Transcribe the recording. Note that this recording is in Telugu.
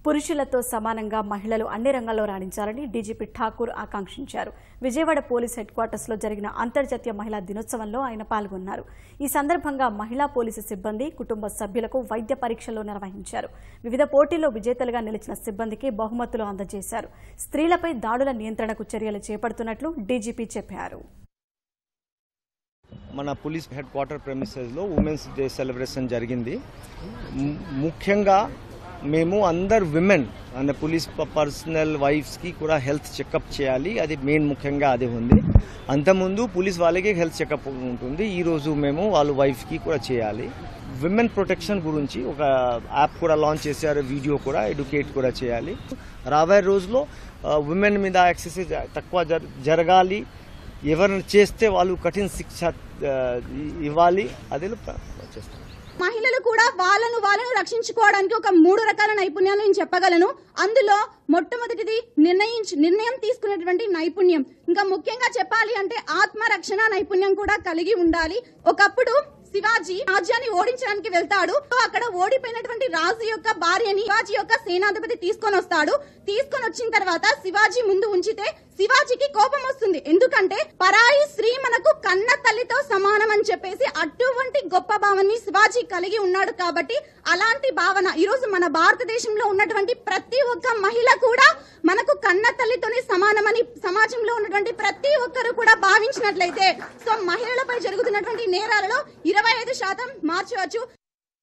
పురుషులతో సమానంగా మహిళలు అన్ని రంగాల్లో రాణించాలని డీజీపీ ఠాకూర్ ఆకాంక్షించారు. విజయవాడ పోలీస్ హెడ్ క్వార్టర్స్లో జరిగిన అంతర్జాతీయ మహిళా దినోత్సవంలో ఆయన పాల్గొన్నారు. ఈ సందర్భంగా మహిళా పోలీసు సిబ్బంది, కుటుంబ సభ్యులకు వైద్య పరీక్షలు నిర్వహించారు. వివిధ పోటీల్లో విజేతలుగా నిలిచిన సిబ్బందికి బహుమతులు అందజేశారు. స్త్రీలపై దాడుల నియంత్రణకు చర్యలు చేపడుతున్నట్లు డీజీపీ చెప్పారు. మన పోలీస్ హెడ్ క్వార్టర్ ప్రెమిసెస్లో ఉమెన్స్ డే సెలబ్రేషన్ జరిగింది. ముఖ్యంగా మేము అందరు విమెన్ అంటే పోలీస్ పర్సనల్ వైఫ్స్కి కూడా హెల్త్ చెకప్ చేయాలి. అది మెయిన్ ముఖ్యంగా అదే ఉంది. అంతకుముందు పోలీస్ వాళ్ళకి హెల్త్ చెకప్ ఉంటుంది. ఈరోజు మేము వాళ్ళ వైఫ్కి కూడా చేయాలి. విమెన్ ప్రొటెక్షన్ గురించి ఒక యాప్ కూడా లాంచ్ చేశారు. వీడియో కూడా ఎడ్యుకేట్ కూడా చేయాలి. రాబోయే రోజులో విమెన్ మీద ఎక్సర్సైజ్ తక్కువ జరగాలి. ఎవరిని చేస్తే వాళ్ళు కఠిన శిక్ష ఇవ్వాలి. అదే చేస్తాం. మహిళలు కూడా వాళ్ళను రక్షించుకోవడానికి ఒక 3 రకాల నైపుణ్యాలు నేను చెప్పగలను. అందులో మొట్టమొదటిది నిర్ణయం తీసుకునేటువంటి నైపుణ్యం. ఇంకా ముఖ్యంగా చెప్పాలి అంటే ఆత్మరక్షణ నైపుణ్యం కూడా కలిగి ఉండాలి. ఒకప్పుడు శివాజీ రాజ్యాన్ని ఓడించడానికి వెళ్తాడు. అక్కడ ఓడిపోయినటువంటి రాజు యొక్క భార్యని శివాజీ యొక్క సేనాధిపతి తీసుకొని వస్తాడు. తీసుకొని వచ్చిన తర్వాత శివాజీ ముందు ఉంచితే శివాజీకి కోపం వస్తుంది. ఎందుకంటే పరాయి స్త్రీ మనకు కన్న తల్లితో సమానం అని చెప్పేసి అటువంటి గొప్ప భావనని శివాజీ కలిగి ఉన్నాడు. కాబట్టి అలాంటి భావన ఈరోజు మన భారతదేశంలో ఉన్నటువంటి ప్రతి ఒక్క మహిళ కూడా మనకు కన్న తల్లితోనే సమానమని సమాజంలో ఉన్నటువంటి ప్రతి ఒక్కరు కూడా భావించినట్లయితే సో మహిళలపై జరుగుతున్నటువంటి నేరాలలో 25% మార్చవచ్చు.